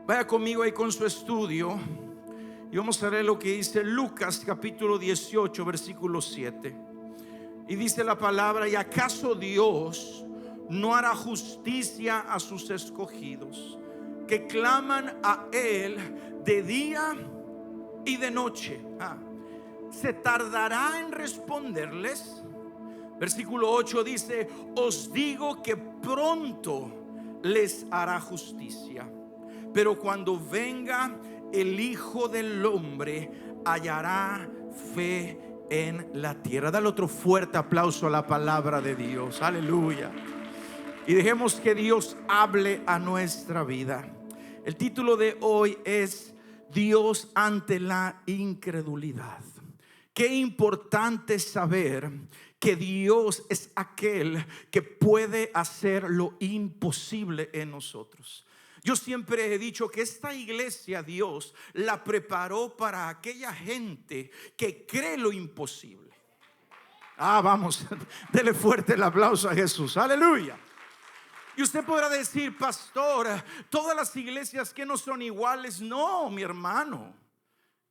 Vaya conmigo ahí con su estudio y vamos a leer lo que dice Lucas capítulo 18 versículo 7. Y dice la palabra: ¿y acaso Dios no hará justicia a sus escogidos, que claman a Él de día y de noche? ¿Se tardará en responderles? Versículo 8 dice: os digo que pronto les hará justicia. Pero cuando venga el Hijo del Hombre, hallará fe en la tierra. Dale otro fuerte aplauso a la palabra de Dios. Aleluya. Y dejemos que Dios hable a nuestra vida. El título de hoy es Dios ante la incredulidad. Qué importante saber que Dios es aquel que puede hacer lo imposible en nosotros. Yo siempre he dicho que esta iglesia Dios la preparó para aquella gente que cree lo imposible. Vamos, dele fuerte el aplauso a Jesús. Aleluya. Y usted podrá decir: pastor, todas las iglesias que no son iguales. No, mi hermano,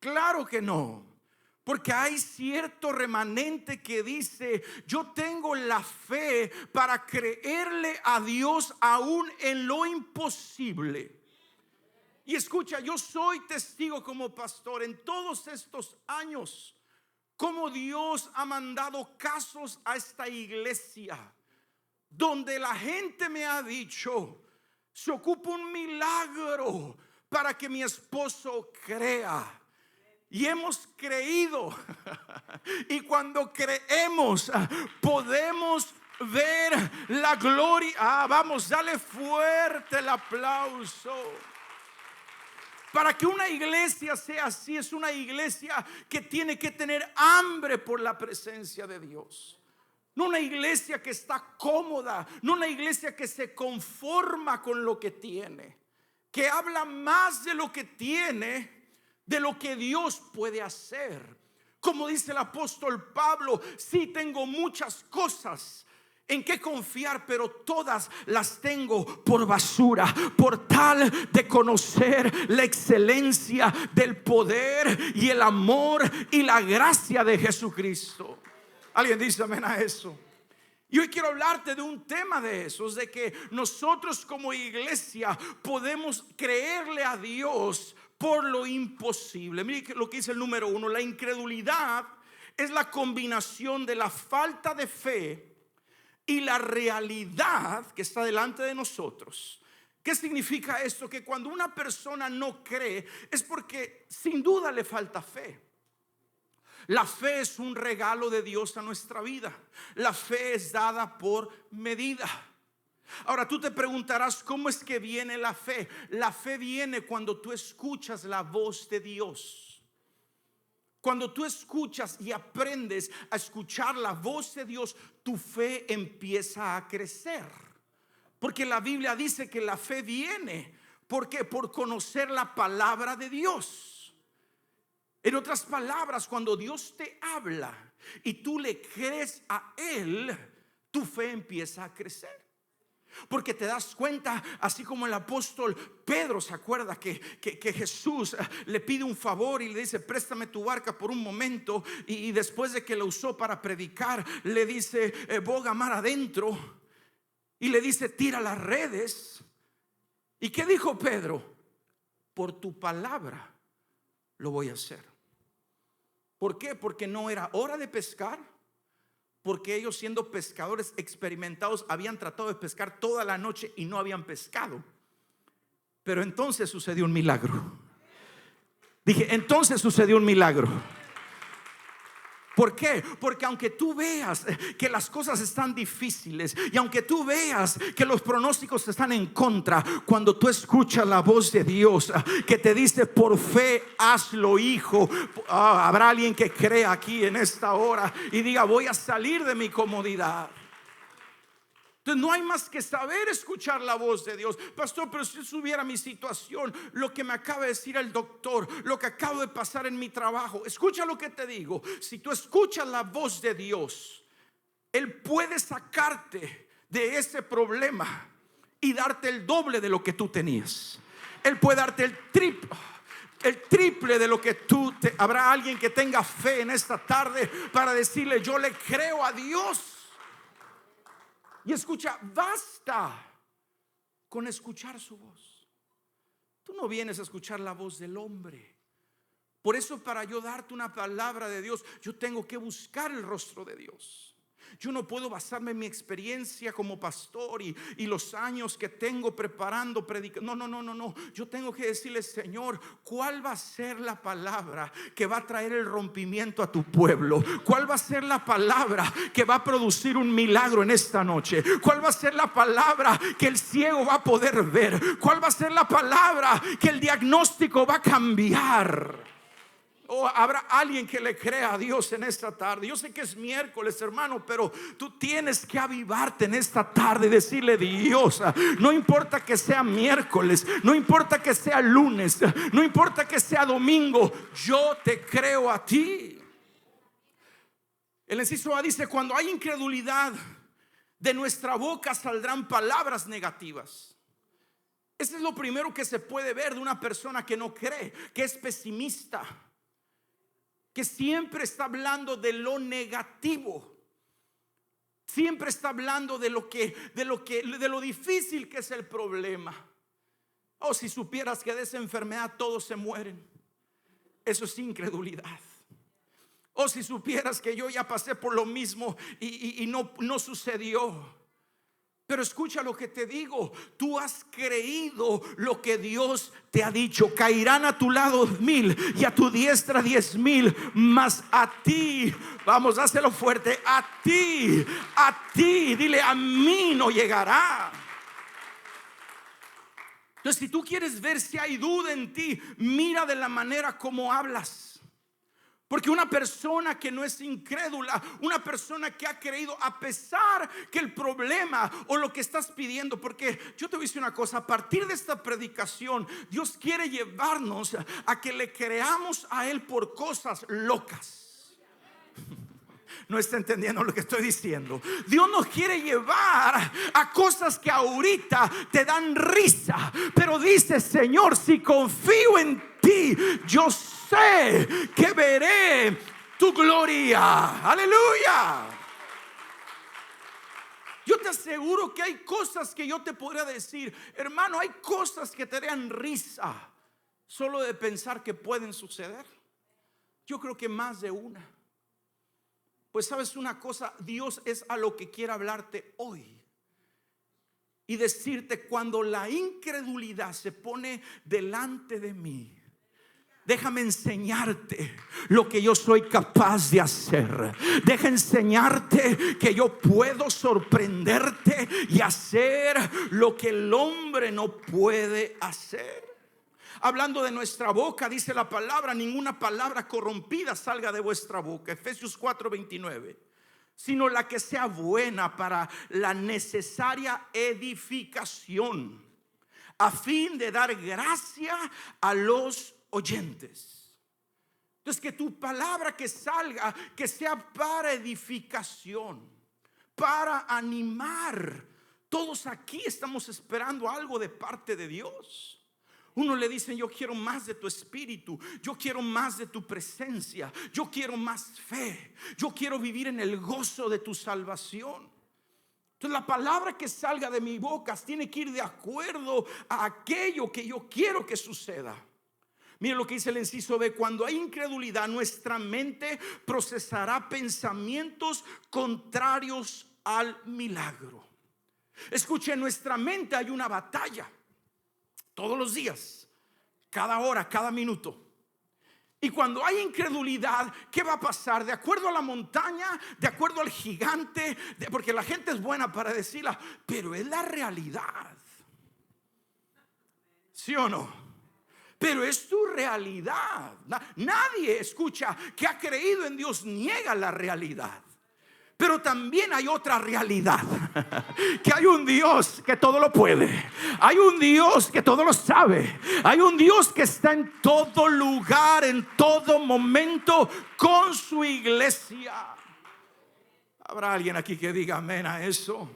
claro que no. Porque hay cierto remanente que dice: yo tengo la fe para creerle a Dios aún en lo imposible. Y escucha, yo soy testigo como pastor en todos estos años cómo Dios ha mandado casos a esta iglesia donde la gente me ha dicho: se ocupa un milagro para que mi esposo crea. Y hemos creído. Y cuando creemos, podemos ver la gloria. Vamos, dale fuerte el aplauso. Para que una iglesia sea así, es una iglesia que tiene que tener hambre por la presencia de Dios. No una iglesia que está cómoda, no una iglesia que se conforma con lo que tiene, que habla más de lo que tiene de lo que Dios puede hacer. Como dice el apóstol Pablo: sí, tengo muchas cosas en que confiar, pero todas las tengo por basura, por tal de conocer la excelencia del poder y el amor y la gracia de Jesucristo. ¿Alguien dice amén a eso? Y hoy quiero hablarte de un tema de esos, de que nosotros como iglesia podemos creerle a Dios por lo imposible. Mire lo que dice el número 1. La incredulidad es la combinación de la falta de fe y la realidad que está delante de nosotros. ¿Qué significa esto? Que cuando una persona no cree es porque sin duda le falta fe. La fe es un regalo de Dios a nuestra vida. La fe es dada por medida. Ahora tú te preguntarás: ¿cómo es que viene la fe? La fe viene cuando tú escuchas la voz de Dios. Cuando tú escuchas y aprendes a escuchar la voz de Dios, tu fe empieza a crecer. Porque la Biblia dice que la fe viene por conocer la palabra de Dios. En otras palabras, cuando Dios te habla y tú le crees a Él, tu fe empieza a crecer. Porque te das cuenta, así como el apóstol Pedro se acuerda que Jesús le pide un favor y le dice: préstame tu barca por un momento. Y después de que la usó para predicar, le dice: boga mar adentro. Y le dice: tira las redes. ¿Y qué dijo Pedro? Por tu palabra lo voy a hacer. ¿Por qué? Porque no era hora de pescar. Porque ellos, siendo pescadores experimentados, habían tratado de pescar toda la noche y no habían pescado. Pero entonces sucedió un milagro. Dije, entonces sucedió un milagro. ¿Por qué? Porque aunque tú veas que las cosas están difíciles y aunque tú veas que los pronósticos están en contra, cuando tú escuchas la voz de Dios que te dice: por fe hazlo, hijo. Habrá alguien que crea aquí en esta hora y diga: voy a salir de mi comodidad. Entonces no hay más que saber escuchar la voz de Dios. Pastor, pero si supiera mi situación, lo que me acaba de decir el doctor, lo que acabo de pasar en mi trabajo. Escucha lo que te digo. Si tú escuchas la voz de Dios, Él puede sacarte de ese problema y darte el doble de lo que tú tenías. Él puede darte el triple de lo que habrá alguien que tenga fe en esta tarde para decirle: yo le creo a Dios. Y escucha, basta con escuchar su voz. Tú no vienes a escuchar la voz del hombre. Por eso, para yo darte una palabra de Dios, yo tengo que buscar el rostro de Dios. Yo no puedo basarme en mi experiencia como pastor y los años que tengo preparando, predicando. No. Yo tengo que decirle: Señor, ¿cuál va a ser la palabra que va a traer el rompimiento a tu pueblo? ¿Cuál va a ser la palabra que va a producir un milagro en esta noche? ¿Cuál va a ser la palabra que el ciego va a poder ver? ¿Cuál va a ser la palabra que el diagnóstico va a cambiar? Habrá alguien que le crea a Dios en esta tarde. Yo sé que es miércoles, hermano, pero tú tienes que avivarte en esta tarde y decirle: Dios, no importa que sea miércoles, no importa que sea lunes, no importa que sea domingo, yo te creo a ti. El inciso A dice: cuando hay incredulidad, de nuestra boca saldrán palabras negativas. Eso es lo primero que se puede ver de una persona que no cree, que es pesimista, que siempre está hablando de lo negativo, siempre está hablando de lo difícil que es el problema. Si supieras que de esa enfermedad todos se mueren, eso es incredulidad. Si supieras que yo ya pasé por lo mismo y no sucedió. Pero escucha lo que te digo: tú has creído lo que Dios te ha dicho. Caerán a tu lado 1000 y a tu diestra 10,000, mas a ti, vamos, hácelo fuerte, a ti, dile: a mí no llegará. Entonces, si tú quieres ver si hay duda en ti, mira de la manera como hablas. Porque una persona que no es incrédula, una persona que ha creído a pesar que el problema o lo que estás pidiendo, porque yo te voy a decir una cosa: a partir de esta predicación, Dios quiere llevarnos a que le creamos a Él por cosas locas. No está entendiendo lo que estoy diciendo. Dios nos quiere llevar a cosas que ahorita te dan risa, pero dice: Señor, si confío en ti, yo sé que veré tu gloria. Aleluya. Yo te aseguro que hay cosas que yo te podría decir, hermano, hay cosas que te dan risa solo de pensar que pueden suceder. Yo creo que más de una. Pues sabes una cosa, Dios es a lo que quiere hablarte hoy y decirte: cuando la incredulidad se pone delante de mí, déjame enseñarte lo que yo soy capaz de hacer. Deja enseñarte que yo puedo sorprenderte y hacer lo que el hombre no puede hacer. Hablando de nuestra boca, dice la palabra: ninguna palabra corrompida salga de vuestra boca, Efesios 4:29, sino la que sea buena para la necesaria edificación, a fin de dar gracia a los oyentes. Entonces, que tu palabra que salga, que sea para edificación, para animar. Todos aquí estamos esperando algo de parte de Dios. Uno le dicen: yo quiero más de tu espíritu, yo quiero más de tu presencia, yo quiero más fe, yo quiero vivir en el gozo de tu salvación. Entonces, la palabra que salga de mi boca tiene que ir de acuerdo a aquello que yo quiero que suceda. Mire lo que dice el inciso B: cuando hay incredulidad, nuestra mente procesará pensamientos contrarios al milagro. Escuche, en nuestra mente hay una batalla todos los días, cada hora, cada minuto. Y cuando hay incredulidad, ¿qué va a pasar? De acuerdo a la montaña, de acuerdo al gigante, porque la gente es buena para decirla, pero es la realidad. ¿Sí o no? Pero es tu realidad. Nadie, escucha, que ha creído en Dios niega la realidad. Pero también hay otra realidad, que hay un Dios que todo lo puede. Hay un Dios que todo lo sabe. Hay un Dios que está en todo lugar, en todo momento, con su iglesia. ¿Habrá alguien aquí que diga amén a eso?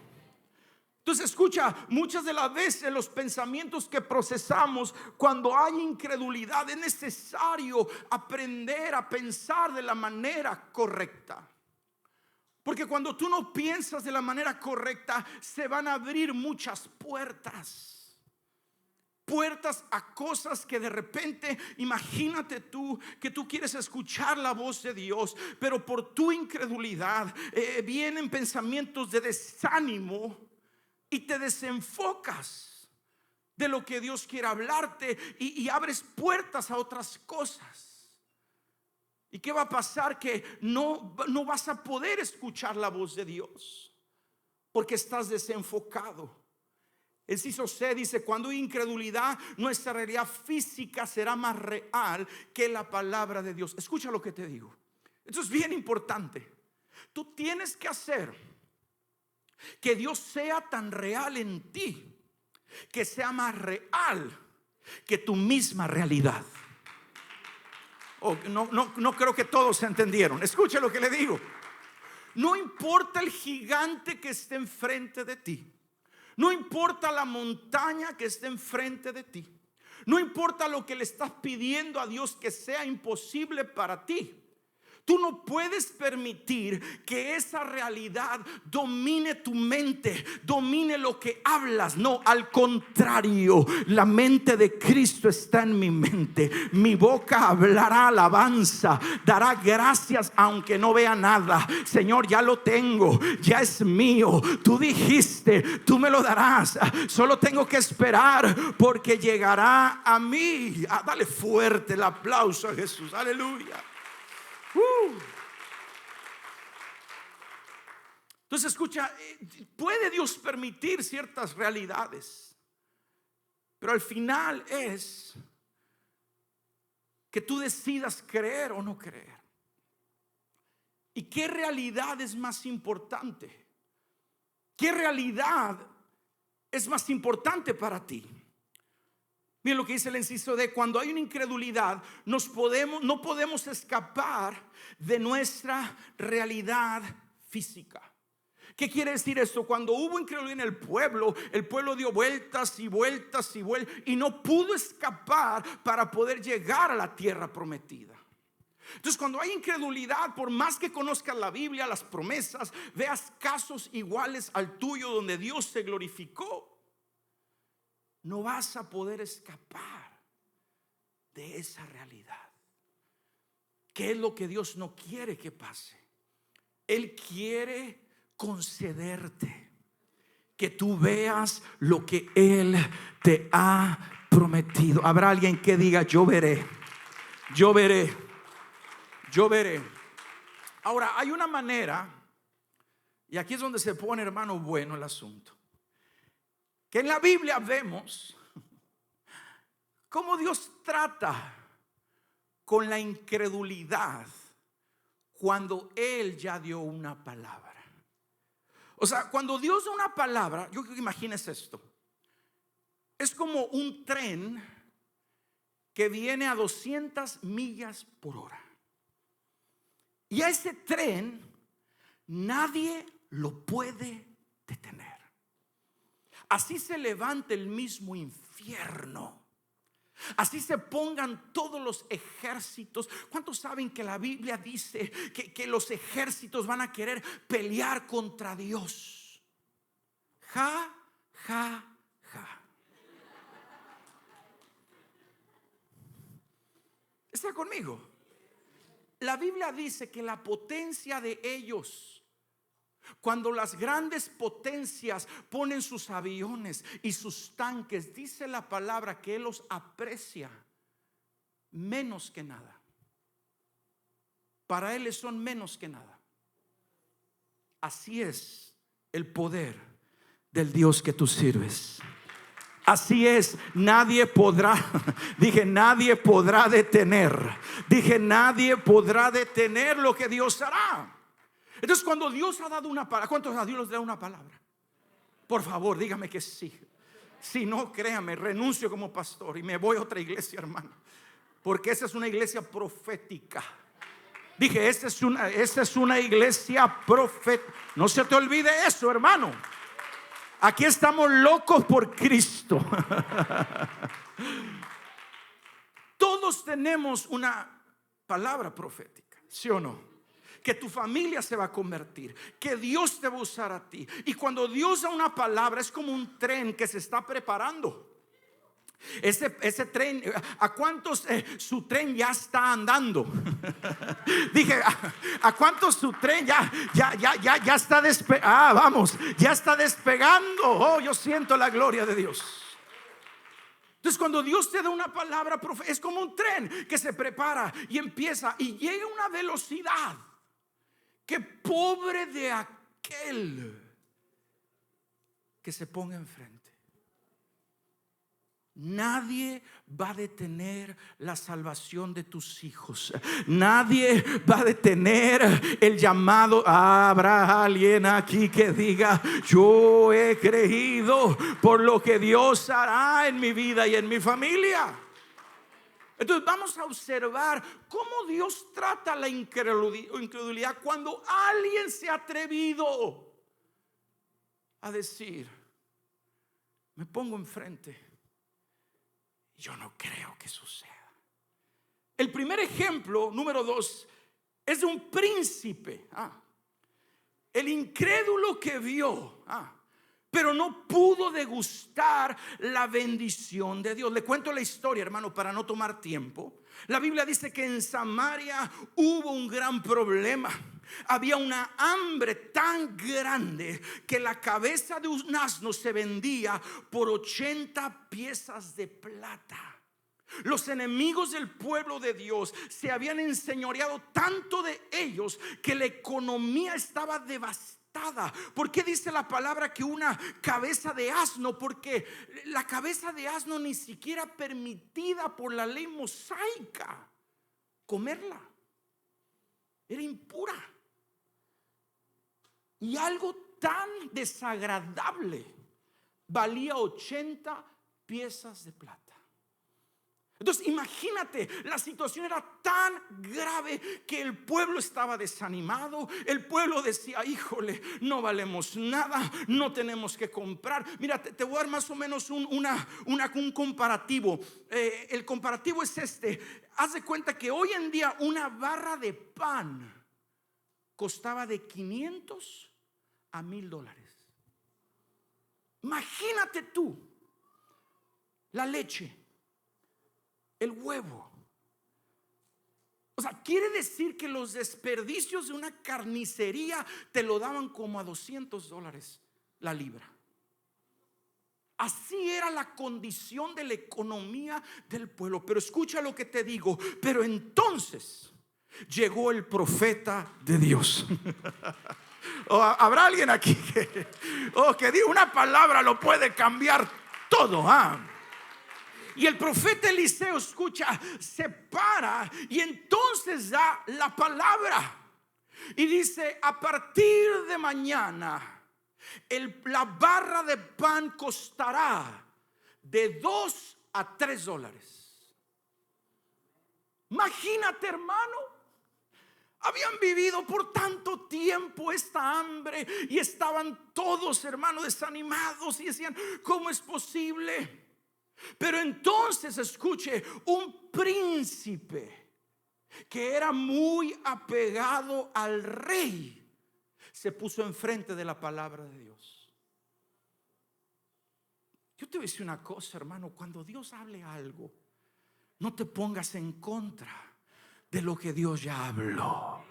Entonces escucha, muchas de las veces los pensamientos que procesamos cuando hay incredulidad, es necesario aprender a pensar de la manera correcta. Porque cuando tú no piensas de la manera correcta, se van a abrir muchas puertas. Puertas a cosas que de repente, imagínate tú que tú quieres escuchar la voz de Dios, pero por tu incredulidad vienen pensamientos de desánimo y te desenfocas de lo que Dios quiere hablarte y abres puertas a otras cosas. ¿Y qué va a pasar? Que no vas a poder escuchar la voz de Dios porque estás desenfocado. El inciso C dice: cuando hay incredulidad, nuestra realidad física será más real que la palabra de Dios. Escucha lo que te digo. Esto es bien importante. Tú tienes que hacer que Dios sea tan real en ti, que sea más real que tu misma realidad. Oh, no creo que todos se entendieron. Escucha lo que le digo. No importa el gigante que esté enfrente de ti. No importa la montaña que esté enfrente de ti. No importa lo que le estás pidiendo a Dios que sea imposible para ti. Tú no puedes permitir que esa realidad domine tu mente, domine lo que hablas. No, al contrario, la mente de Cristo está en mi mente. Mi boca hablará alabanza, dará gracias aunque no vea nada. Señor, ya lo tengo, ya es mío. Tú dijiste, tú me lo darás. Solo tengo que esperar porque llegará a mí. Dale fuerte el aplauso a Jesús. Aleluya. Entonces escucha, puede Dios permitir ciertas realidades, pero al final es que tú decidas creer o no creer. ¿Y qué realidad es más importante? ¿Qué realidad es más importante para ti? Miren lo que dice el inciso D: cuando hay una incredulidad, no podemos escapar de nuestra realidad física. ¿Qué quiere decir esto? Cuando hubo incredulidad en el pueblo dio vueltas y vueltas y vueltas y no pudo escapar para poder llegar a la tierra prometida. Entonces, cuando hay incredulidad, por más que conozcas la Biblia, las promesas, veas casos iguales al tuyo donde Dios se glorificó, no vas a poder escapar de esa realidad. ¿Qué es lo que Dios no quiere que pase? Él quiere concederte que tú veas lo que Él te ha prometido. Habrá alguien que diga: yo veré, yo veré, yo veré. Ahora, hay una manera, y aquí es donde se pone, hermano, bueno el asunto, que en la Biblia vemos cómo Dios trata con la incredulidad cuando Él ya dio una palabra. O sea, cuando Dios da una palabra, yo creo que imagines esto. Es como un tren que viene a 200 millas por hora. Y a ese tren nadie lo puede detener. Así se levante el mismo infierno, así se pongan todos los ejércitos. ¿Cuántos saben que la Biblia dice que los ejércitos van a querer pelear contra Dios? Ja, ja, ja. ¿Está conmigo? La Biblia dice que la potencia de ellos, cuando las grandes potencias ponen sus aviones y sus tanques, dice la palabra que Él los aprecia menos que nada. Para Él son menos que nada. Así es el poder del Dios que tú sirves. Así es, nadie podrá, dije, nadie podrá detener. Dije, nadie podrá detener lo que Dios hará. Entonces, cuando Dios ha dado una palabra, ¿cuántos a Dios les da una palabra? Por favor, dígame que sí. Si no, créame, renuncio como pastor y me voy a otra iglesia, hermano, porque esa es una iglesia profética. Dije, esta es una iglesia profética. No se te olvide eso, hermano. Aquí estamos locos por Cristo. Todos tenemos una palabra profética, ¿sí o no? Que tu familia se va a convertir, que Dios te va a usar a ti. Y cuando Dios da una palabra, es como un tren que se está preparando. Ese tren, ¿a cuántos su tren ya está andando? Dije, ¿a cuántos su tren ya está despegando? Vamos, ya está despegando. Oh, yo siento la gloria de Dios. Entonces, cuando Dios te da una palabra, es como un tren que se prepara y empieza y llega a una velocidad que pobre de aquel que se ponga enfrente. Nadie va a detener la salvación de tus hijos. Nadie va a detener el llamado. Habrá alguien aquí que diga: yo he creído por lo que Dios hará en mi vida y en mi familia. Entonces vamos a observar cómo Dios trata la incredulidad cuando alguien se ha atrevido a decir: me pongo enfrente. Yo no creo que suceda. El primer ejemplo, número 2, es de un príncipe. El incrédulo que vio, pero no pudo degustar la bendición de Dios. Le cuento la historia, hermano, para no tomar tiempo. La Biblia dice que en Samaria hubo un gran problema. Había una hambre tan grande que la cabeza de un asno se vendía por 80 piezas de plata. Los enemigos del pueblo de Dios se habían enseñoreado tanto de ellos que la economía estaba devastada. ¿Por qué dice la palabra que una cabeza de asno? Porque la cabeza de asno ni siquiera permitida por la ley mosaica comerla. Era impura. Y algo tan desagradable valía 80 piezas de plata. Entonces imagínate, la situación era tan grave que el pueblo estaba desanimado. El pueblo decía: híjole, no valemos nada, no tenemos que comprar. Mira, te voy a dar más o menos un comparativo. El comparativo es este. Haz de cuenta que hoy en día una barra de pan costaba de 500 a $1,000. Imagínate tú la leche, el huevo. O sea, quiere decir que los desperdicios de una carnicería te lo daban como a $200 la libra. Así era la condición de la economía del pueblo. Pero escucha lo que te digo. Pero entonces llegó el profeta de Dios. ¿Habrá alguien aquí que diga una palabra lo puede cambiar todo? Y el profeta Eliseo, escucha, se para y entonces da la palabra y dice: a partir de mañana la barra de pan costará de $2 a $3. Imagínate, hermano. Habían vivido por tanto tiempo esta hambre y estaban todos, hermanos, desanimados y decían: ¿cómo es posible? Pero entonces, escuche, un príncipe que era muy apegado al rey se puso enfrente de la palabra de Dios. Yo te voy a decir una cosa, hermano: cuando Dios hable algo, no te pongas en contra de lo que Dios ya habló.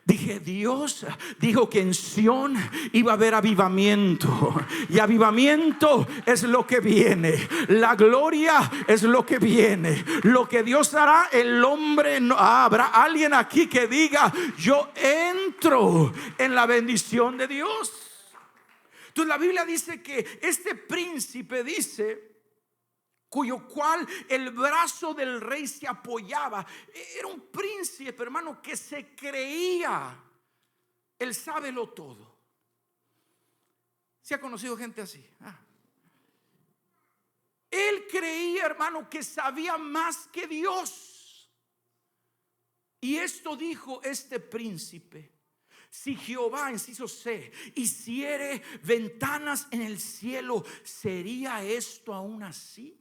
Dije, Dios dijo que en Sión iba a haber avivamiento. Y avivamiento es lo que viene. La gloria es lo que viene. Lo que Dios hará, el hombre no. Habrá alguien aquí que diga: yo entro en la bendición de Dios. Entonces la Biblia dice que este príncipe dice, cuyo cual el brazo del rey se apoyaba. Era un príncipe, hermano, que se creía el sábelo todo. ¿Se ha conocido gente así? Él creía, hermano, que sabía más que Dios. Y esto dijo este príncipe: Si Jehová, inciso C, hiciere ventanas en el cielo, ¿sería esto aún así?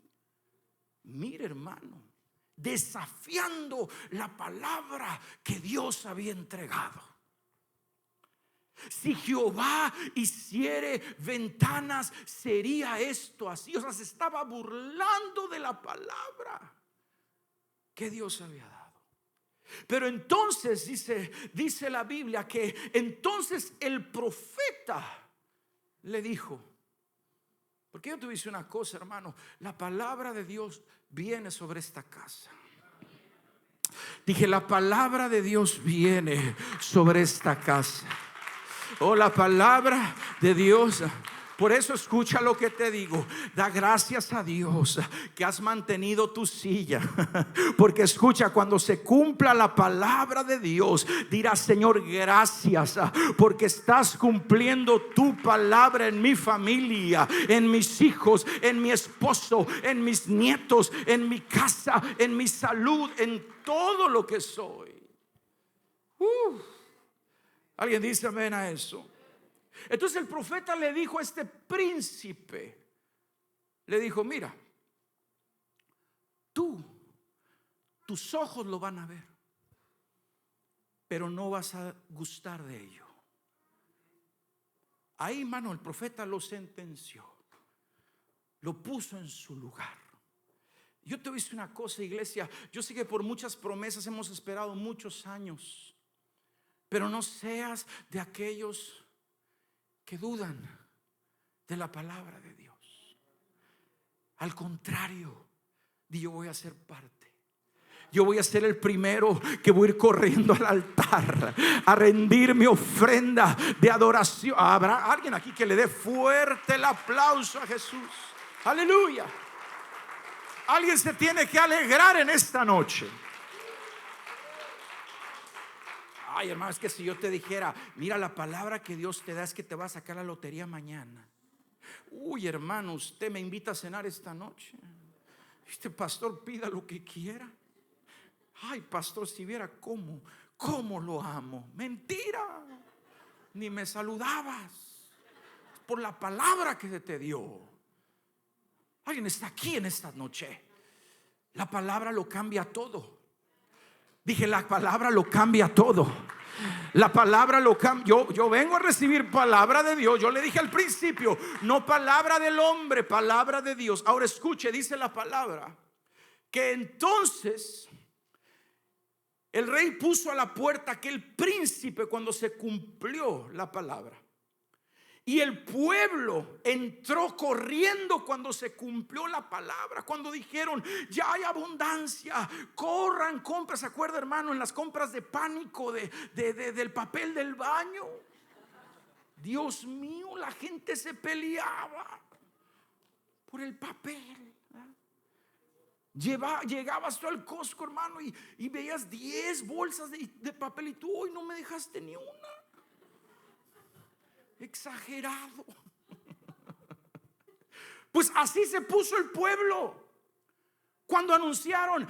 Mire, hermano, desafiando la palabra que Dios había entregado. Si Jehová hiciere ventanas, ¿sería esto así? O sea, se estaba burlando de la palabra que Dios había dado. Pero entonces dice la Biblia que entonces el profeta le dijo, porque yo te dice una cosa, hermano, la palabra de Dios viene sobre esta casa. Dije, la palabra de Dios viene sobre esta casa. Oh, la palabra de Dios. Por eso escucha lo que te digo. Da gracias a Dios que has mantenido tu silla. Porque escucha, cuando se cumpla la palabra de Dios, dirás: Señor, gracias, porque estás cumpliendo tu palabra en mi familia, en mis hijos, en mi esposo, en mis nietos, en mi casa, en mi salud, en todo lo que soy. ¿Alguien dice amén a eso? Entonces el profeta le dijo a este príncipe, le dijo: mira, tus ojos lo van a ver, pero no vas a gustar de ello. Ahí, hermano, el profeta lo sentenció, lo puso en su lugar. Yo te voy a decir una cosa, iglesia. Yo sé que por muchas promesas hemos esperado muchos años, pero no seas de aquellos que dudan de la palabra de Dios. Al contrario, yo voy a ser parte. Yo voy a ser el primero que voy a ir corriendo al altar a rendir mi ofrenda de adoración. ¿Habrá alguien aquí que le dé fuerte el aplauso a Jesús? Aleluya. Alguien se tiene que alegrar en esta noche. Ay, hermano, es que si yo te dijera: mira, la palabra que Dios te da es que te va a sacar la lotería mañana. Uy, hermano, usted me invita a cenar esta noche. Este pastor, pida lo que quiera. Ay, pastor, si viera cómo lo amo. Mentira. Ni me saludabas. Por la palabra que se te dio. Alguien está aquí en esta noche. La palabra lo cambia todo. Dije, la palabra lo cambia todo. La palabra lo cambia. Yo vengo a recibir palabra de Dios. Yo le dije al principio, no palabra del hombre, palabra de Dios. Ahora escuche, dice la palabra que entonces el rey puso a la puerta aquel príncipe cuando se cumplió la palabra. Y el pueblo entró corriendo cuando se cumplió la palabra. Cuando dijeron: ya hay abundancia, corran, compren. ¿Se acuerda, hermano, en las compras de pánico del papel del baño? Dios mío, la gente se peleaba por el papel. Llegabas tú al Costco, hermano, y veías 10 bolsas de papel y tú: hoy no me dejaste ni una. Exagerado. Pues así se puso el pueblo cuando anunciaron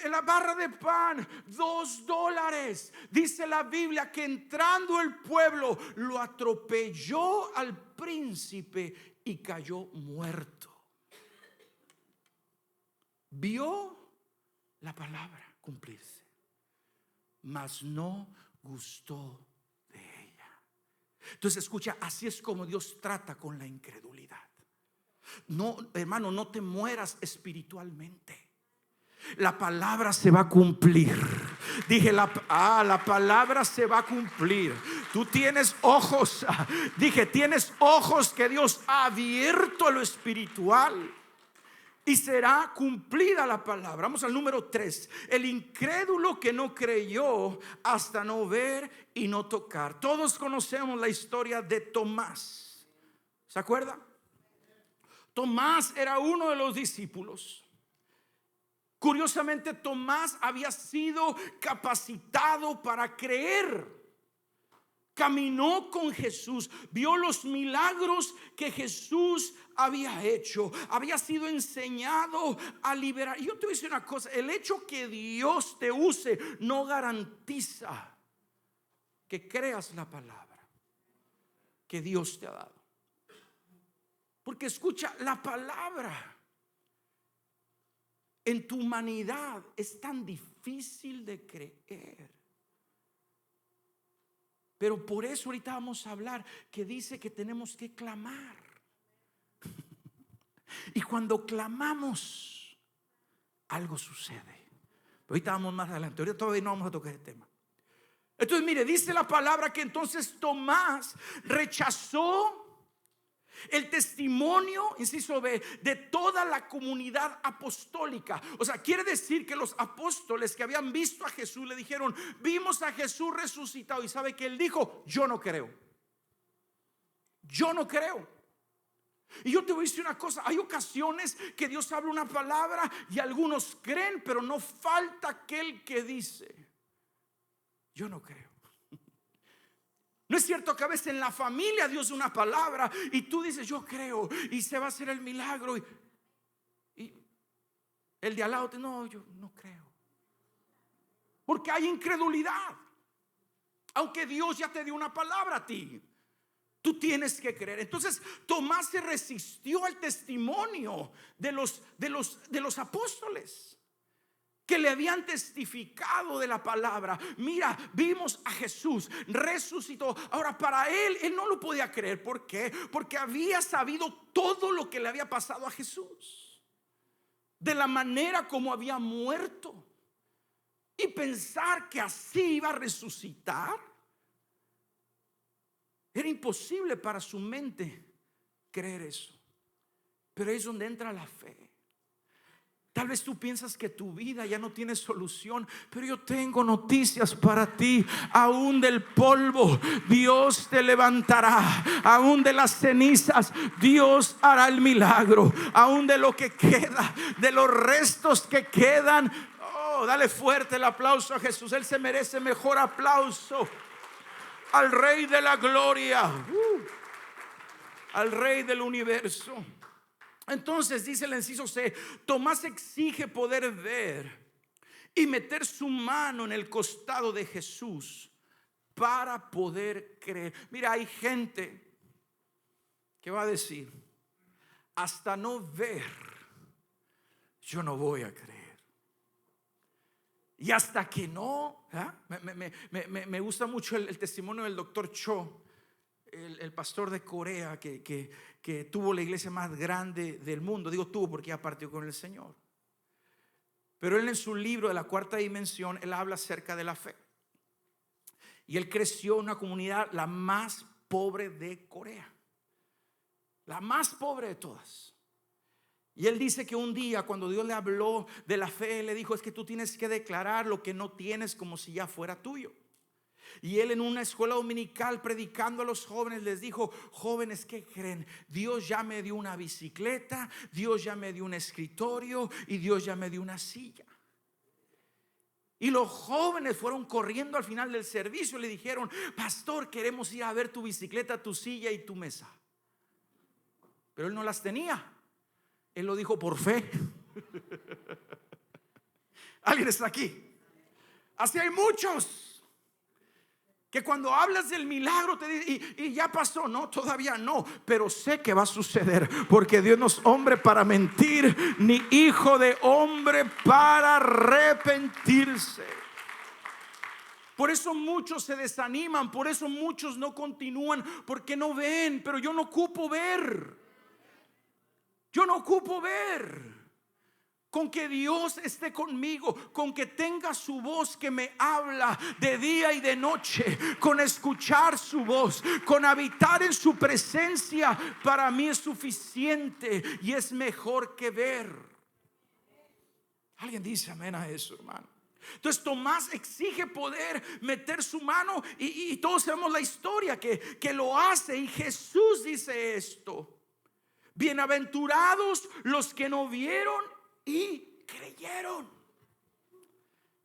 la barra de pan, $2. Dice la Biblia que entrando el pueblo lo atropelló al príncipe y cayó muerto. Vio la palabra cumplirse, mas no gustó. Entonces escucha, así es como Dios trata con la incredulidad. No, hermano, no te mueras espiritualmente. La palabra se va a cumplir. Dije, la palabra se va a cumplir. Tú tienes ojos. Dije, tienes ojos que Dios ha abierto a lo espiritual. Y será cumplida la palabra. Vamos al número 3. El incrédulo que no creyó hasta no ver y no tocar. Todos conocemos la historia de Tomás. ¿Se acuerda? Tomás era uno de los discípulos. Curiosamente, Tomás había sido capacitado para creer. Caminó con Jesús, vio los milagros que Jesús había hecho, había sido enseñado a liberar. Y yo te voy a decir una cosa: el hecho que Dios te use no garantiza que creas la palabra que Dios te ha dado. Porque escucha, la palabra en tu humanidad es tan difícil de creer. Pero por eso ahorita vamos a hablar que dice que tenemos que clamar. Y cuando clamamos, algo sucede. Ahorita vamos más adelante. Ahorita todavía no vamos a tocar el tema. Entonces mire, dice la palabra que entonces Tomás rechazó el testimonio, inciso B, de toda la comunidad apostólica. O sea, quiere decir que los apóstoles que habían visto a Jesús le dijeron: vimos a Jesús resucitado. Y sabe que él dijo: yo no creo. Yo no creo. Y yo te voy a decir una cosa: hay ocasiones que Dios habla una palabra y algunos creen, pero no falta aquel que dice: yo no creo. ¿No es cierto que a veces en la familia Dios da una palabra y tú dices: yo creo y se va a hacer el milagro, y el de al lado no, yo no creo? Porque hay incredulidad. Aunque Dios ya te dio una palabra a ti, tú tienes que creer. Entonces Tomás se resistió al testimonio de los apóstoles que le habían testificado de la palabra. Mira, vimos a Jesús, resucitó. Ahora, para él no lo podía creer. ¿Por qué? Porque había sabido todo lo que le había pasado a Jesús, de la manera como había muerto, y pensar que así iba a resucitar era imposible para su mente creer eso. Pero es donde entra la fe. Tal vez tú piensas que tu vida ya no tiene solución, pero yo tengo noticias para ti. Aún del polvo Dios te levantará. Aún de las cenizas Dios hará el milagro. Aún de lo que queda, de los restos que quedan. Oh, dale fuerte el aplauso a Jesús. Él se merece mejor aplauso. Al Rey de la gloria, al Rey del universo. Entonces dice el inciso C: Tomás exige poder ver y meter su mano en el costado de Jesús para poder creer. Mira, hay gente que va a decir: hasta no ver, yo no voy a creer. Y hasta que no, me gusta mucho el testimonio del doctor Cho, el pastor de Corea que tuvo la iglesia más grande del mundo. Digo tuvo porque ya partió con el Señor. Pero él, en su libro de la cuarta dimensión, él habla acerca de la fe. Y él creció en una comunidad la más pobre de Corea, la más pobre de todas. Y él dice que un día, cuando Dios le habló de la fe, le dijo: es que tú tienes que declarar lo que no tienes como si ya fuera tuyo. Y él, en una escuela dominical, predicando a los jóvenes, les dijo: jóvenes, ¿qué creen? Dios ya me dio una bicicleta, Dios ya me dio un escritorio y Dios ya me dio una silla. Y los jóvenes fueron corriendo al final del servicio y le dijeron: pastor, queremos ir a ver tu bicicleta, tu silla y tu mesa. Pero él no las tenía. Él lo dijo por fe. ¿Alguien está aquí? Así hay muchos que cuando hablas del milagro te dicen: y ya pasó. No, todavía no, pero sé que va a suceder, porque Dios no es hombre para mentir, ni hijo de hombre para arrepentirse. Por eso muchos se desaniman, por eso muchos no continúan, porque no ven. Pero yo no ocupo ver. Yo no ocupo ver. Con que Dios esté conmigo, con que tenga su voz que me habla de día y de noche, con escuchar su voz, con habitar en su presencia, para mí es suficiente y es mejor que ver. Alguien dice amén a eso, hermano. Entonces Tomás exige poder meter su mano, y todos sabemos la historia que lo hace. Y Jesús dice esto: bienaventurados los que no vieron y creyeron.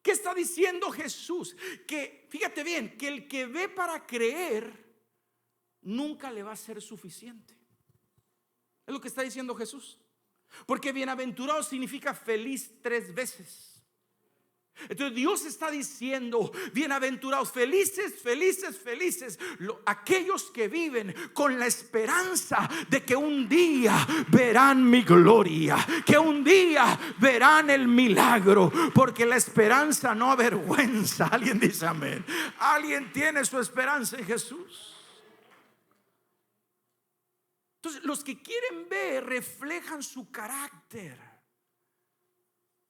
¿Qué está diciendo Jesús? Que, fíjate bien, que el que ve para creer nunca le va a ser suficiente. Es lo que está diciendo Jesús. Porque bienaventurado significa feliz 3 veces. Entonces Dios está diciendo: bienaventurados, felices, felices, felices aquellos que viven con la esperanza de que un día verán mi gloria, que un día verán el milagro, porque la esperanza no avergüenza. Alguien dice amén. Alguien tiene su esperanza en Jesús. Entonces los que quieren ver reflejan su carácter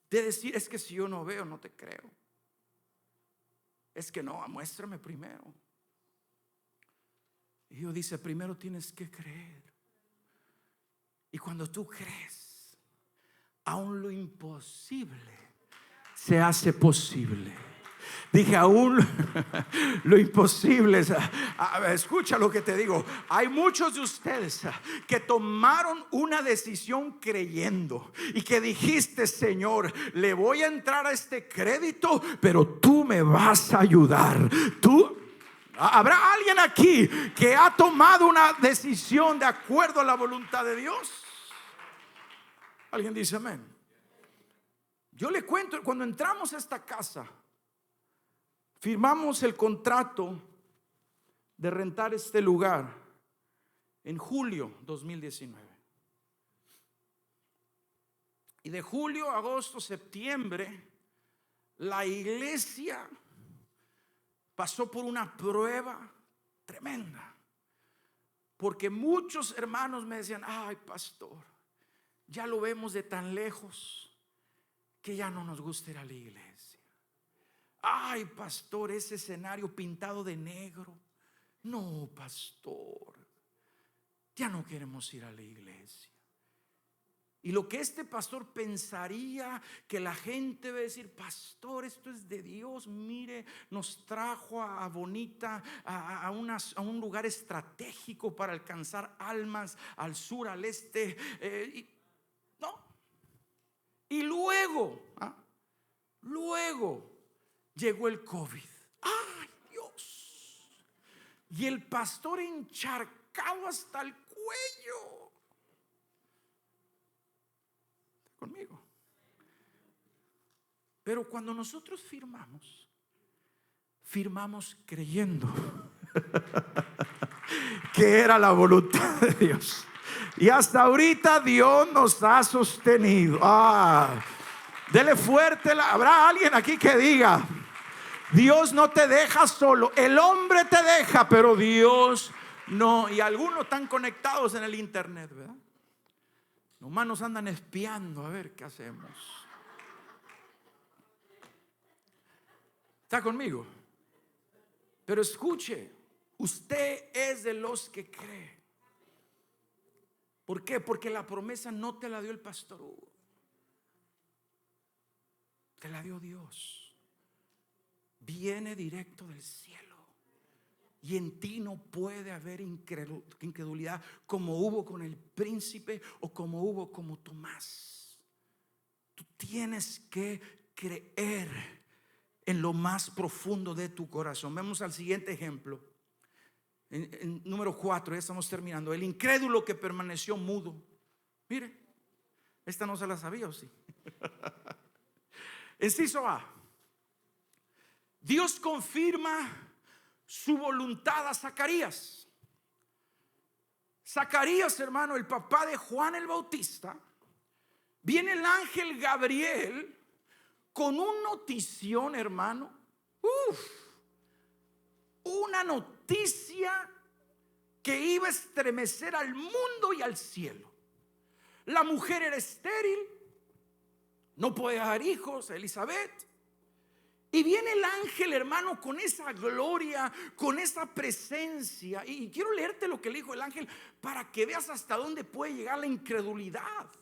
de decir: es que si yo no veo, no te creo. Es que no, muéstrame primero. Y Dios dice: primero tienes que creer. Y cuando tú crees, aún lo imposible se hace posible. Dije aún lo imposible. Escucha lo que te digo. Hay muchos de ustedes que tomaron una decisión creyendo y que dijiste: Señor, le voy a entrar a este crédito, pero tú me vas a ayudar. ¿Habrá alguien aquí que ha tomado una decisión de acuerdo a la voluntad de Dios? Alguien dice amén. Yo le cuento, cuando entramos a esta casa, firmamos el contrato de rentar este lugar en julio 2019. Y de julio, agosto, septiembre, la iglesia pasó por una prueba tremenda. Porque muchos hermanos me decían: ay, pastor, ya lo vemos de tan lejos que ya no nos gusta ir a la iglesia. Ay, pastor, ese escenario pintado de negro. No, pastor, ya no queremos ir a la iglesia. Y lo que este pastor pensaría que la gente va a decir: pastor, esto es de Dios. Mire, nos trajo a Bonita, a un lugar estratégico para alcanzar almas al sur, al este. No. Y luego llegó el COVID. ¡Ay, Dios! Y el pastor encharcado hasta el cuello. ¿Está conmigo? Pero cuando nosotros firmamos creyendo que era la voluntad de Dios. Y hasta ahorita Dios nos ha sostenido. Dele fuerte. ¿Habrá alguien aquí que diga: Dios no te deja solo? El hombre te deja, pero Dios no. Y algunos están conectados en el internet, ¿verdad? Nomás nos andan espiando a ver qué hacemos. ¿Está conmigo? Pero escuche, usted es de los que cree. ¿Por qué? Porque la promesa no te la dio el pastor Hugo, te la dio Dios. Viene directo del cielo. Y en ti no puede haber incredulidad, como hubo con el príncipe o como hubo como Tomás. Tú tienes que creer en lo más profundo de tu corazón. Vemos al siguiente ejemplo. En número 4, ya estamos terminando. El incrédulo que permaneció mudo. Mire, esta no se la sabía, ¿o sí? Inciso A. Dios confirma su voluntad a Zacarías. Zacarías, hermano, el papá de Juan el Bautista. Viene el ángel Gabriel con una notición, hermano. Una noticia que iba a estremecer al mundo y al cielo. La mujer era estéril, no podía dar hijos, Elizabeth. Y viene el ángel, hermano, con esa gloria, con esa presencia. Y quiero leerte lo que le dijo el ángel para que veas hasta dónde puede llegar la incredulidad.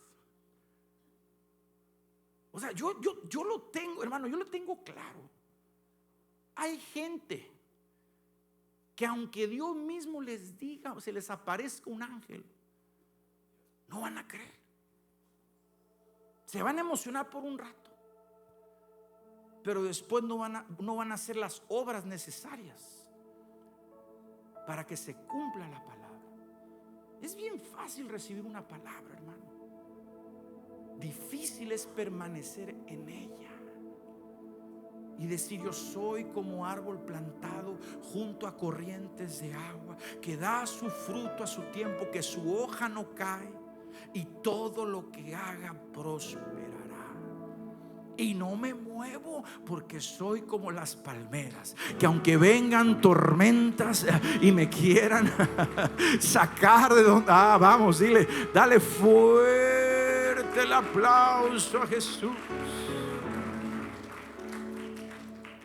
O sea, yo lo tengo, hermano, yo lo tengo claro. Hay gente que aunque Dios mismo les diga o se les aparezca un ángel, no van a creer. Se van a emocionar por un rato, pero después no van a hacer las obras necesarias para que se cumpla la palabra. Es bien fácil recibir una palabra, hermano. Difícil es permanecer en ella. y decir: yo soy como árbol plantado junto a corrientes de agua, que da su fruto a su tiempo, que su hoja no cae, y todo lo que haga prosperará. Y no me muevo, porque soy como las palmeras, que aunque vengan tormentas y me quieran sacar de donde, vamos, dale fuerte el aplauso a Jesús.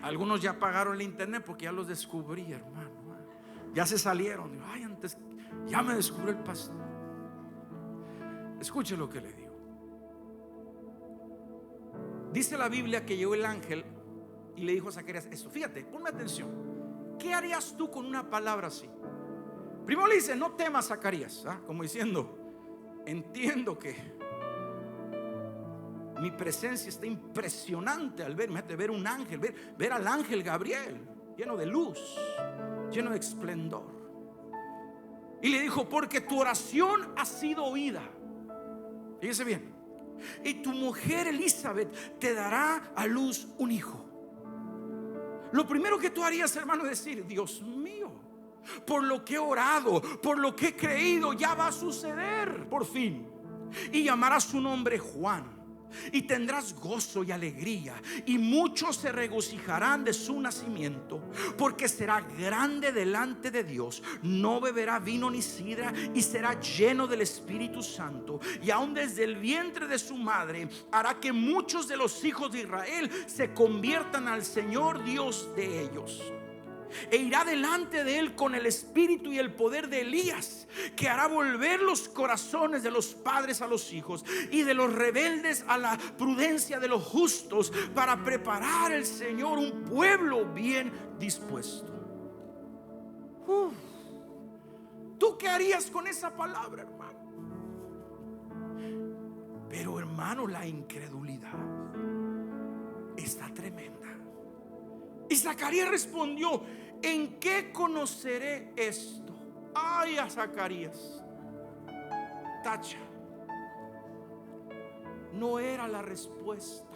Algunos ya pagaron el internet porque ya los descubrí, hermano. Ya se salieron. Ay, antes ya me descubrió el pastor. Escuche lo que le digo. Dice la Biblia que llegó el ángel y le dijo a Zacarías esto. Fíjate, ponme atención. ¿Qué harías tú con una palabra así? Primero le dice: no temas, Zacarías, como diciendo: entiendo que mi presencia está impresionante al ver un ángel, ver al ángel Gabriel lleno de luz, lleno de esplendor. Y le dijo: porque tu oración ha sido oída. Fíjese bien. Y tu mujer Elizabeth te dará a luz un hijo. Lo primero que tú harías, hermano, es decir: Dios mío, por lo que he orado, por lo que he creído, ya va a suceder por fin. Y llamarás su nombre Juan. Y tendrás gozo y alegría, y muchos se regocijarán de su nacimiento, porque será grande delante de Dios. No beberá vino ni sidra, y será lleno del Espíritu Santo. Y aún desde el vientre de su madre hará que muchos de los hijos de Israel se conviertan al Señor Dios de ellos. E irá delante de él con el espíritu y el poder de Elías, que hará volver los corazones de los padres a los hijos, y de los rebeldes a la prudencia de los justos, para preparar el Señor un pueblo bien dispuesto. ¿Tú qué harías con esa palabra, hermano? Pero, hermano, la incredulidad está tremenda. Y Zacarías respondió: ¿en qué conoceré esto? Ay, a Zacarías, tacha. No era la respuesta.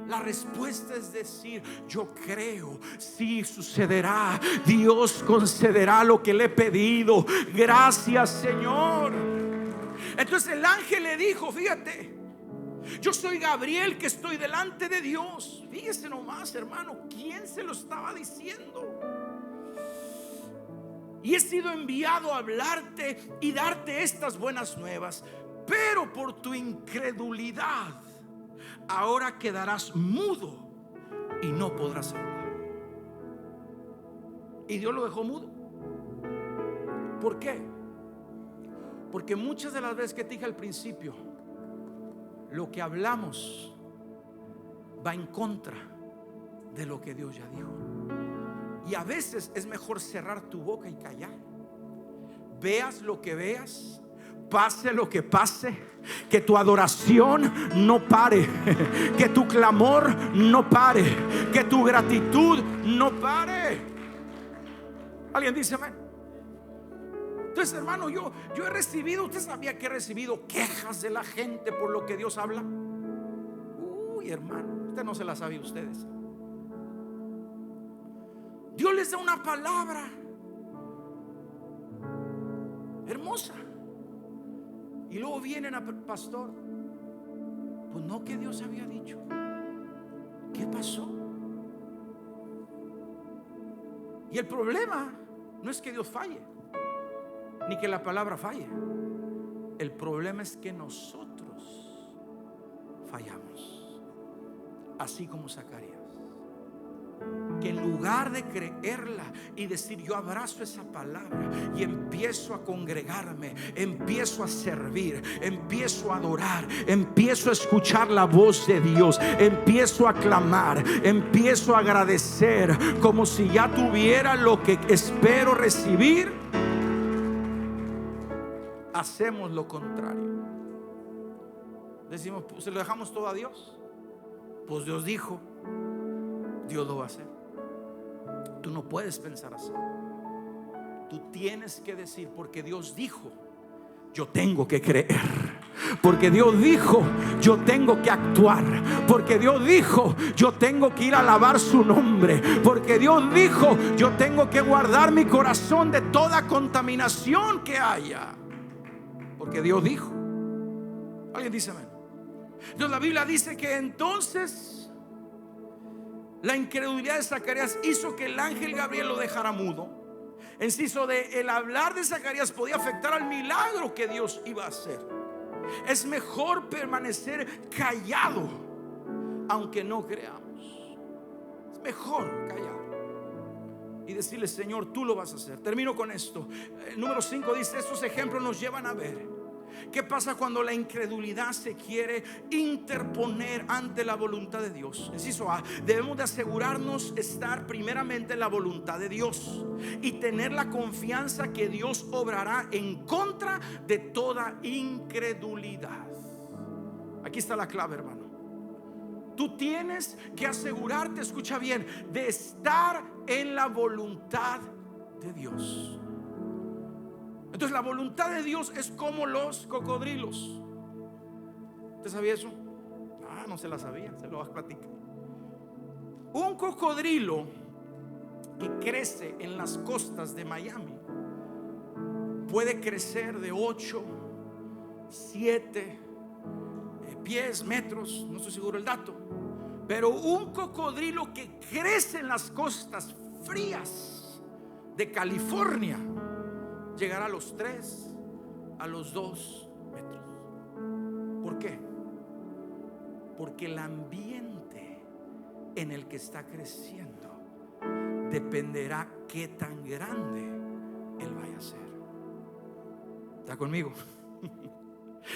La respuesta es decir: yo creo, sí sucederá. Dios concederá lo que le he pedido. Gracias, Señor. Entonces el ángel le dijo: fíjate, yo soy Gabriel, que estoy delante de Dios. Fíjese nomás, hermano, ¿quién se lo estaba diciendo? Y he sido enviado a hablarte y darte estas buenas nuevas. Pero por tu incredulidad ahora quedarás mudo y no podrás hablar. Y Dios lo dejó mudo. ¿Por qué? Porque muchas de las veces que te dije al principio, lo que hablamos va en contra de lo que Dios ya dijo. Y a veces es mejor cerrar tu boca y callar. Veas lo que veas, pase lo que pase, que tu adoración no pare, que tu clamor no pare, que tu gratitud no pare. ¿Alguien dice amén? Entonces, hermano, yo he recibido, usted sabía que he recibido quejas de la gente por lo que Dios habla. Uy, hermano, usted no se la sabe ustedes. Dios les da una palabra hermosa y luego vienen a: pastor, pues no, que Dios había dicho. ¿Qué pasó? Y el problema no es que Dios falle, ni que la palabra falle. El problema es que nosotros fallamos, así como Zacarías, que en lugar de creerla y decir: yo abrazo esa palabra y empiezo a congregarme, empiezo a servir, empiezo a adorar, empiezo a escuchar la voz de Dios, empiezo a clamar, empiezo a agradecer como si ya tuviera lo que espero recibir, hacemos lo contrario. Decimos: pues se lo dejamos todo a Dios. Pues Dios dijo, Dios lo va a hacer. Tú no puedes pensar así. Tú tienes que decir: porque Dios dijo, yo tengo que creer. Porque Dios dijo, yo tengo que actuar. Porque Dios dijo, yo tengo que ir a alabar su nombre. Porque Dios dijo, yo tengo que guardar mi corazón de toda contaminación que haya. Porque Dios dijo. ¿Alguien dice amén? Entonces la Biblia dice que entonces la incredulidad de Zacarías hizo que el ángel Gabriel lo dejara mudo. Inciso de el hablar de Zacarías podía afectar al milagro que Dios iba a hacer. Es mejor permanecer callado aunque no creamos. Es mejor callado y decirle: Señor, tú lo vas a hacer. Termino con esto. Número 5 dice: estos ejemplos nos llevan a ver ¿qué pasa cuando la incredulidad se quiere interponer ante la voluntad de Dios? Inciso A: debemos de asegurarnos estar primeramente en la voluntad de Dios y tener la confianza que Dios obrará en contra de toda incredulidad. Aquí está la clave, hermano. Tú tienes que asegurarte, escucha bien, de estar en la voluntad de Dios. Entonces la voluntad de Dios es como los cocodrilos. ¿Usted sabía eso? No se la sabía, se lo vas a platicar. Un cocodrilo que crece en las costas de Miami puede crecer de 8, 7 pies, metros, no estoy seguro el dato. Pero un cocodrilo que crece en las costas frías de California llegará a los 3, a los 2 metros. ¿Por qué? Porque el ambiente en el que está creciendo dependerá qué tan grande él vaya a ser. ¿Está conmigo?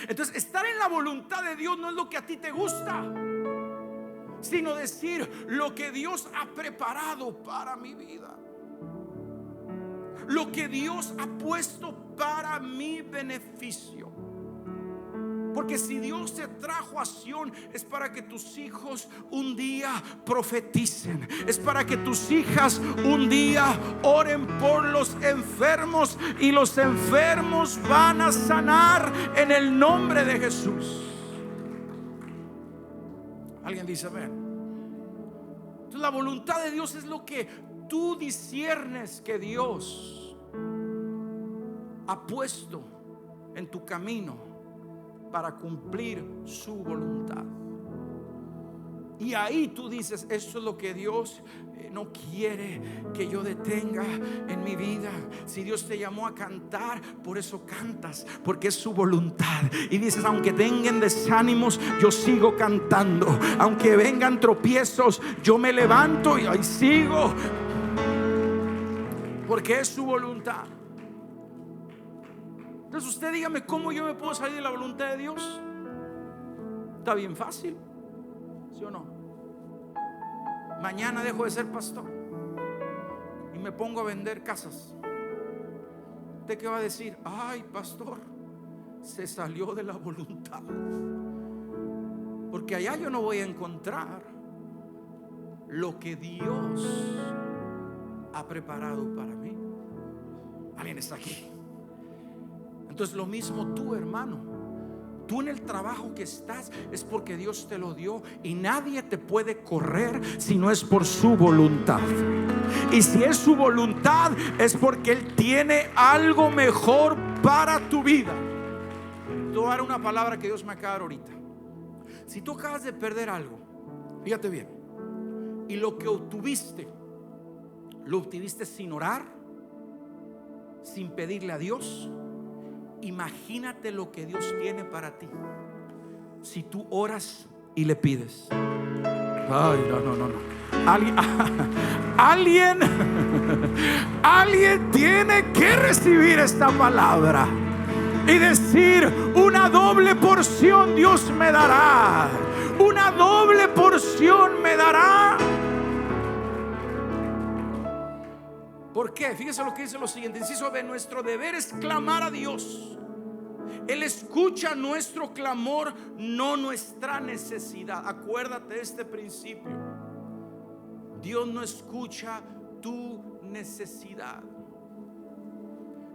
Entonces, estar en la voluntad de Dios no es lo que a ti te gusta, sino decir lo que Dios ha preparado para mi vida, lo que Dios ha puesto para mi beneficio. Porque si Dios te trajo a Sión, es para que tus hijos un día profeticen, es para que tus hijas un día oren por los enfermos, y los enfermos van a sanar en el nombre de Jesús. ¿Alguien dice amén? Entonces la voluntad de Dios es lo que tú disciernes que Dios ha puesto en tu camino para cumplir su voluntad. Y ahí tú dices: esto es lo que Dios no quiere que yo detenga en mi vida. Si Dios te llamó a cantar, por eso cantas, porque es su voluntad. Y dices: aunque vengan desánimos, yo sigo cantando. Aunque vengan tropiezos, yo me levanto y ahí sigo, porque es su voluntad. Entonces usted dígame, ¿cómo yo me puedo salir de la voluntad de Dios? Está bien fácil, ¿sí o no? Mañana dejo de ser pastor y me pongo a vender casas. ¿Usted qué va a decir? Ay, pastor, se salió de la voluntad, porque allá yo no voy a encontrar lo que Dios ha preparado para mí. ¿Alguien está aquí? Entonces lo mismo tú, hermano. Tú en el trabajo que estás es porque Dios te lo dio, y nadie te puede correr si no es por su voluntad. Y si es su voluntad, es porque Él tiene algo mejor para tu vida. Te voy a dar una palabra que Dios me acaba de dar ahorita. Si tú acabas de perder algo, fíjate bien, y lo que obtuviste, lo obtuviste sin orar, sin pedirle a Dios, imagínate lo que Dios tiene para ti si tú oras y le pides. Ay, no. Alguien tiene que recibir esta palabra y decir: una doble porción Dios me dará. Una doble porción me dará. ¿Por qué? Fíjese lo que dice lo siguiente: inciso B, nuestro deber es clamar a Dios. Él escucha nuestro clamor, no nuestra necesidad. Acuérdate de este principio. Dios no escucha tu necesidad.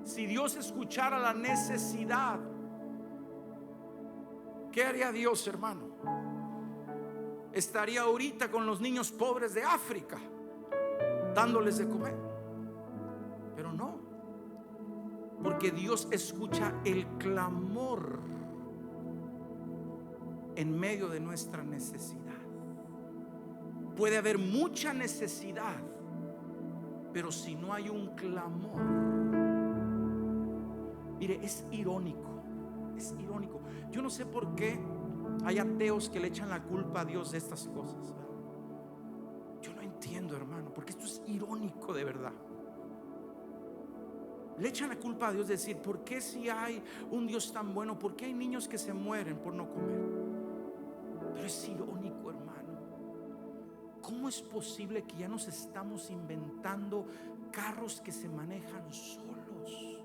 Si Dios escuchara la necesidad, ¿Qué haría Dios, hermano? Estaría ahorita con los niños pobres de África, dándoles de comer. Pero no, porque Dios escucha el clamor en medio de nuestra necesidad. Puede haber mucha necesidad, pero si no hay un clamor, mire, es irónico. Es irónico. Yo no sé por qué hay ateos que le echan la culpa a Dios de estas cosas. Yo no entiendo, hermano, porque esto es irónico de verdad. Le echan la culpa a Dios de decir: ¿por qué si hay un Dios tan bueno, por qué hay niños que se mueren por no comer? Pero es irónico, hermano. ¿Cómo es posible que ya nos estamos inventando carros que se manejan solos,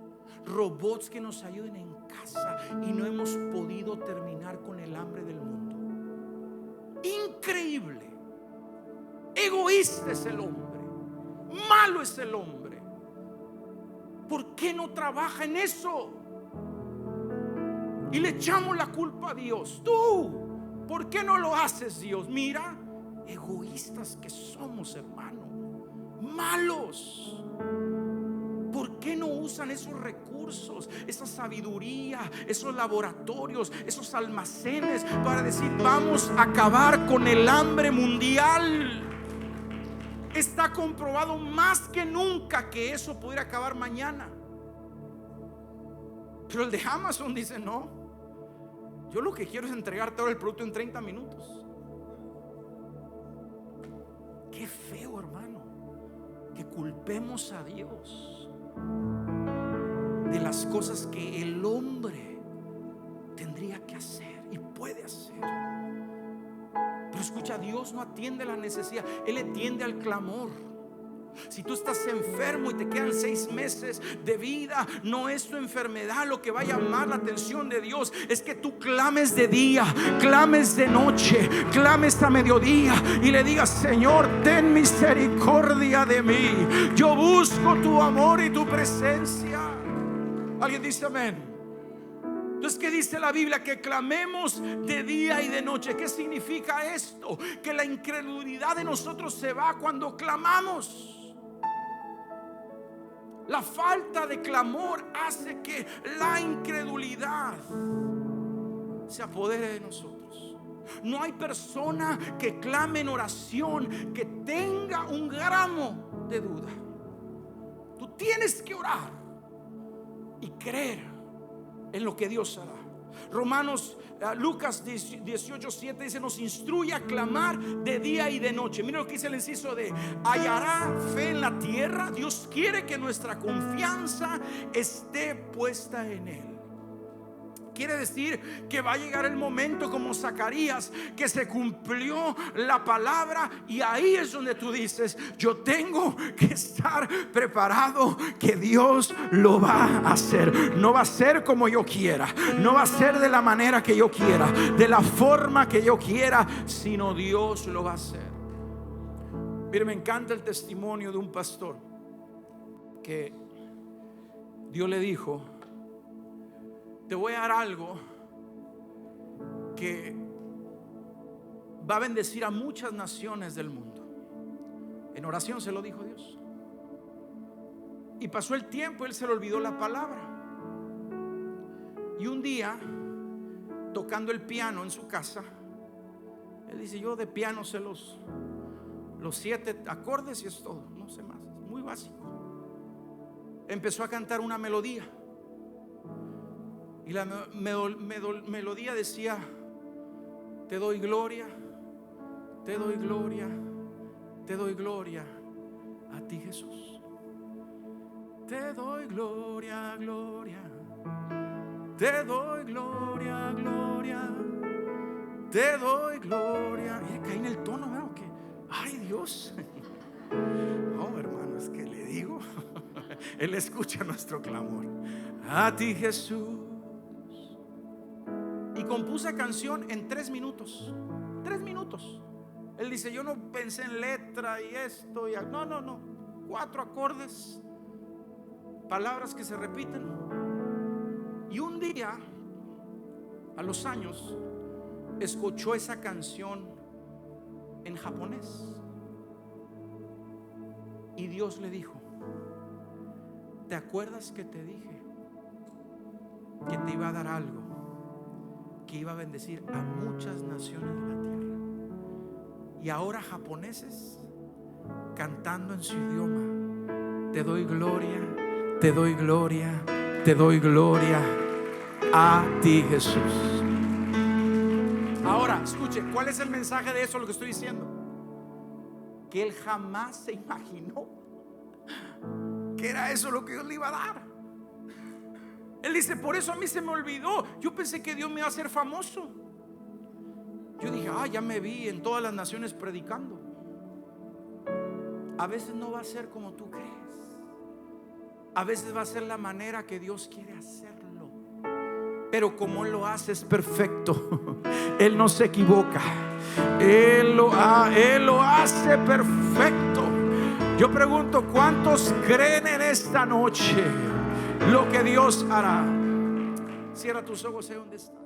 robots que nos ayuden en casa, y no hemos podido terminar con el hambre del mundo? Increíble. Egoísta es el hombre, malo es el hombre. ¿Por qué no trabaja en eso? Y le echamos la culpa a Dios. Tú, ¿por qué no lo haces, Dios? Mira, egoístas que somos, hermano, malos. ¿Por qué no usan esos recursos, esa sabiduría, esos laboratorios, esos almacenes para decir: vamos a acabar con el hambre mundial? Está comprobado más que nunca que eso pudiera acabar mañana. Pero el de Amazon dice: no, yo lo que quiero es entregar todo el producto en 30 minutos. Qué feo, hermano, que culpemos a Dios de las cosas que el hombre tendría que hacer y puede hacer. Pero escucha, Dios no atiende la necesidad, Él atiende al clamor. Si tú estás enfermo y te quedan 6 meses de vida, no es tu enfermedad lo que va a llamar la atención de Dios. Es que tú clames de día, clames de noche, clames a mediodía y le digas: Señor, ten misericordia de mí. Yo busco tu amor y tu presencia. ¿Alguien dice amén? Entonces, ¿qué dice la Biblia? Que clamemos de día y de noche. ¿Qué significa esto? Que la incredulidad de nosotros se va cuando clamamos. La falta de clamor hace que la incredulidad se apodere de nosotros. No hay persona que clame en oración que tenga un gramo de duda. Tú tienes que orar y creer en lo que Dios hará. Lucas 18:7 dice: nos instruye a clamar de día y de noche. Mira lo que dice el inciso D: hallará fe en la tierra. Dios quiere que nuestra confianza esté puesta en Él. Quiere decir que va a llegar el momento, como Zacarías, que se cumplió la palabra, y ahí es donde tú dices: yo tengo que estar preparado, que Dios lo va a hacer. No va a ser como yo quiera, no va a ser de la manera que yo quiera, de la forma que yo quiera, sino Dios lo va a hacer. Mire, me encanta el testimonio de un pastor que Dios le dijo: te voy a dar algo que va a bendecir a muchas naciones del mundo. En oración se lo dijo Dios. Y pasó el tiempo, él se le olvidó la palabra. Y un día, tocando el piano en su casa, él dice: yo de piano sé los 7 acordes y es todo, no sé más, es muy básico. Empezó a cantar una melodía. Y la melodía decía: te doy gloria, te doy gloria, te doy gloria a ti, Jesús. Te doy gloria, gloria, te doy gloria, gloria, te doy gloria. Y caí en el tono, ¿no? Que, ay, Dios. No, hermano, es que le digo, Él escucha nuestro clamor. A ti, Jesús. Y compuso la canción en 3 minutos. 3 minutos. Él dice: yo no pensé en letra y esto y no. 4 acordes, palabras que se repiten. Y un día, a los años, escuchó esa canción en japonés. Y Dios le dijo: ¿te acuerdas que te dije que te iba a dar algo que iba a bendecir a muchas naciones de la tierra? Y ahora japoneses cantando en su idioma: te doy gloria, te doy gloria, te doy gloria a ti, Jesús. Ahora, escuche, ¿cuál es el mensaje de eso, lo que estoy diciendo? Que él jamás se imaginó que era eso lo que Dios le iba a dar. Él dice: por eso a mí se me olvidó. Yo pensé que Dios me iba a hacer famoso. Yo dije: ya me vi en todas las naciones predicando. A veces no va a ser como tú crees. A veces va a ser la manera que Dios quiere hacerlo. Pero como Él lo hace es perfecto. Él no se equivoca. Él lo hace perfecto. Yo pregunto: ¿cuántos creen en esta noche lo que Dios hará? Cierra tus ojos ahí donde estás.